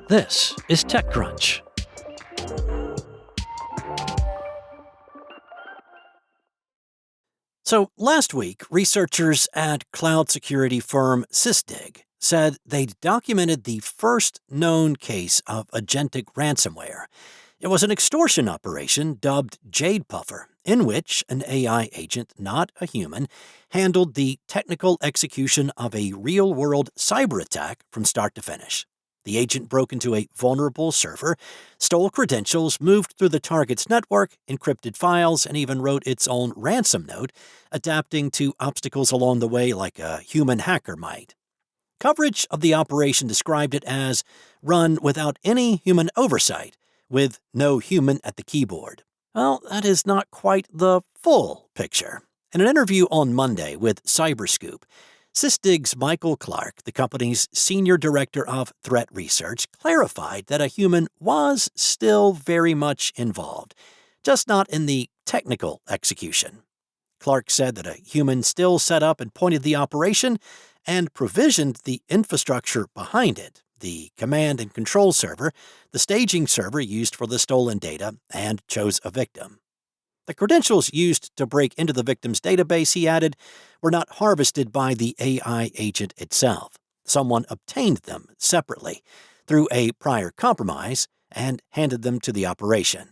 This is TechCrunch. So last week, researchers at cloud security firm Sysdig said they'd documented the first known case of agentic ransomware. It was an extortion operation dubbed Jade Puffer, in which an AI agent, not a human, handled the technical execution of a real-world cyber attack from start to finish. The agent broke into a vulnerable server, stole credentials, moved through the target's network, encrypted files, and even wrote its own ransom note, adapting to obstacles along the way like a human hacker might. Coverage of the operation described it as run without any human oversight, with no human at the keyboard. Well, that is not quite the full picture. In an interview on Monday with Cyberscoop, Sysdig's Michael Clark, the company's senior director of threat research, clarified that a human was still very much involved, just not in the technical execution. Clark said that a human still set up and pointed the operation and provisioned the infrastructure behind it, the command and control server, the staging server used for the stolen data, and chose a victim. The credentials used to break into the victim's database, he added, were not harvested by the AI agent itself. Someone obtained them separately through a prior compromise and handed them to the operation.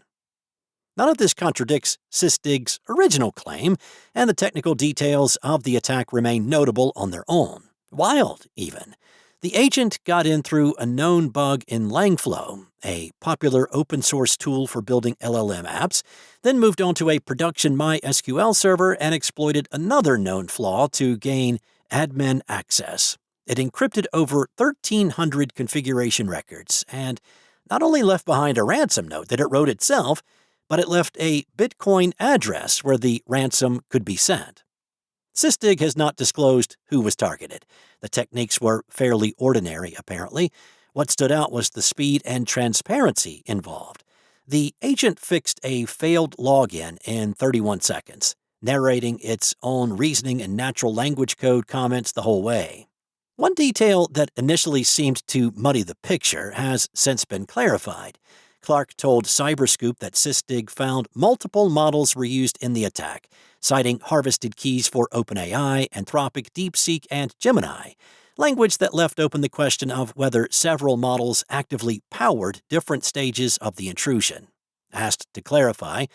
None of this contradicts Sysdig's original claim, and the technical details of the attack remain notable on their own. Wild, even. The agent got in through a known bug in Langflow, a popular open-source tool for building LLM apps, then moved on to a production MySQL server and exploited another known flaw to gain admin access. It encrypted over 1,300 configuration records, and not only left behind a ransom note that it wrote itself, but it left a Bitcoin address where the ransom could be sent. Sysdig has not disclosed who was targeted. The techniques were fairly ordinary, apparently. What stood out was the speed and transparency involved. The agent fixed a failed login in 31 seconds, narrating its own reasoning and natural language code comments the whole way. One detail that initially seemed to muddy the picture has since been clarified. Clark told Cyberscoop that Sysdig found multiple models were used in the attack, citing harvested keys for OpenAI, Anthropic, DeepSeek, and Gemini, language that left open the question of whether several models actively powered different stages of the intrusion. Asked to clarify,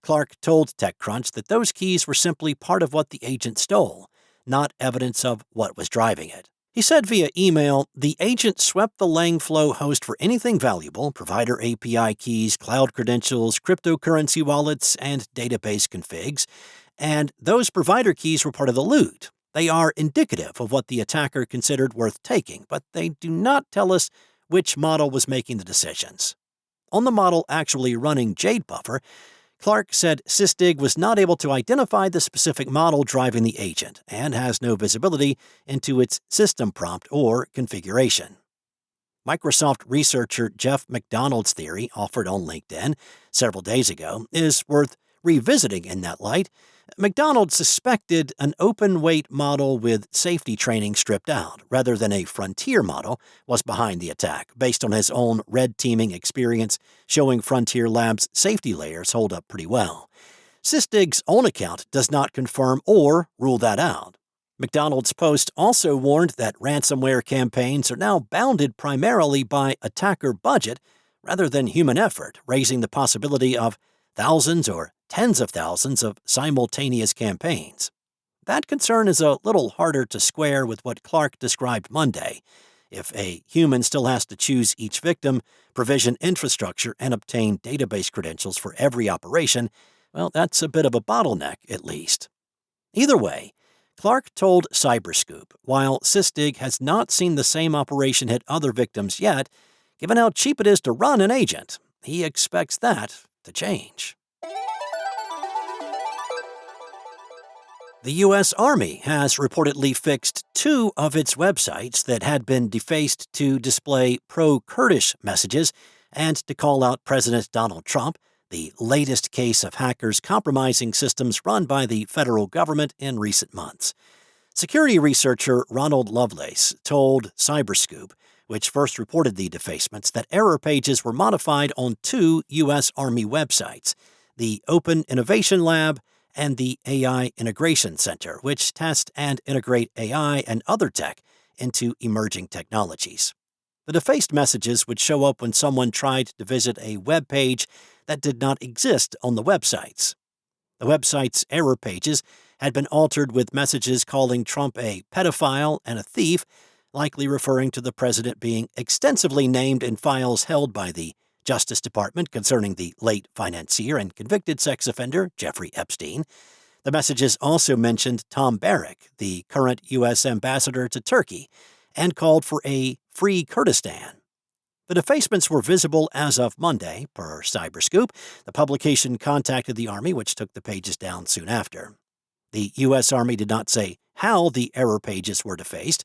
Clark told TechCrunch that those keys were simply part of what the agent stole, not evidence of what was driving it. He said via email, the agent swept the Langflow host for anything valuable, provider API keys, cloud credentials, cryptocurrency wallets, and database configs, and those provider keys were part of the loot. They are indicative of what the attacker considered worth taking, but they do not tell us which model was making the decisions. On the model actually running Jade Puffer, Clark said Sysdig was not able to identify the specific model driving the agent and has no visibility into its system prompt or configuration. Microsoft researcher Jeff McDonald's theory, offered on LinkedIn several days ago, is worth revisiting in that light. McDonald suspected an open-weight model with safety training stripped out, rather than a frontier model, was behind the attack, based on his own red teaming experience showing Frontier Labs' safety layers hold up pretty well. Sysdig's own account does not confirm or rule that out. McDonald's post also warned that ransomware campaigns are now bounded primarily by attacker budget rather than human effort, raising the possibility of thousands or tens of thousands of simultaneous campaigns. That concern is a little harder to square with what Clark described Monday. If a human still has to choose each victim, provision infrastructure, and obtain database credentials for every operation, well, that's a bit of a bottleneck, at least. Either way, Clark told Cyberscoop, while Sysdig has not seen the same operation hit other victims yet, given how cheap it is to run an agent, he expects that to change. The U.S. Army has reportedly fixed 2 of its websites that had been defaced to display pro-Kurdish messages and to call out President Donald Trump, the latest case of hackers compromising systems run by the federal government in recent months. Security researcher Ronald Lovelace told Cyberscoop, which first reported the defacements, that error pages were modified on two U.S. Army websites, the Open Innovation Lab and the AI Integration Center, which test and integrate AI and other tech into emerging technologies. The defaced messages would show up when someone tried to visit a web page that did not exist on the websites. The website's error pages had been altered with messages calling Trump a pedophile and a thief, likely referring to the president being extensively named in files held by the Justice Department concerning the late financier and convicted sex offender Jeffrey Epstein. The messages also mentioned Tom Barrack, the current U.S. ambassador to Turkey, and called for a free Kurdistan. The defacements were visible as of Monday, per Cyberscoop. The publication contacted the Army, which took the pages down soon after. The U.S. Army did not say how the error pages were defaced.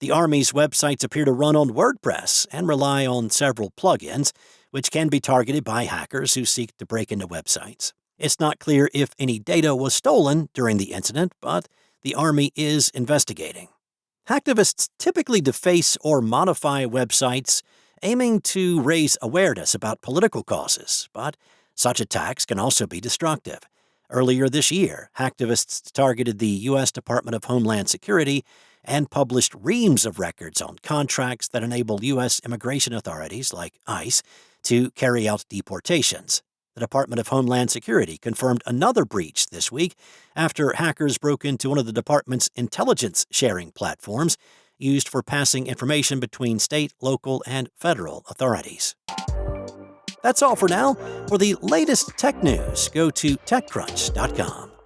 The Army's websites appear to run on WordPress and rely on several plugins, which can be targeted by hackers who seek to break into websites. It's not clear if any data was stolen during the incident, but the Army is investigating. Hacktivists typically deface or modify websites aiming to raise awareness about political causes, but such attacks can also be destructive. Earlier this year, hacktivists targeted the U.S. Department of Homeland Security and published reams of records on contracts that enable U.S. immigration authorities, like ICE, to carry out deportations. The Department of Homeland Security confirmed another breach this week after hackers broke into one of the department's intelligence sharing platforms used for passing information between state, local, and federal authorities. That's all for now. For the latest tech news, go to TechCrunch.com.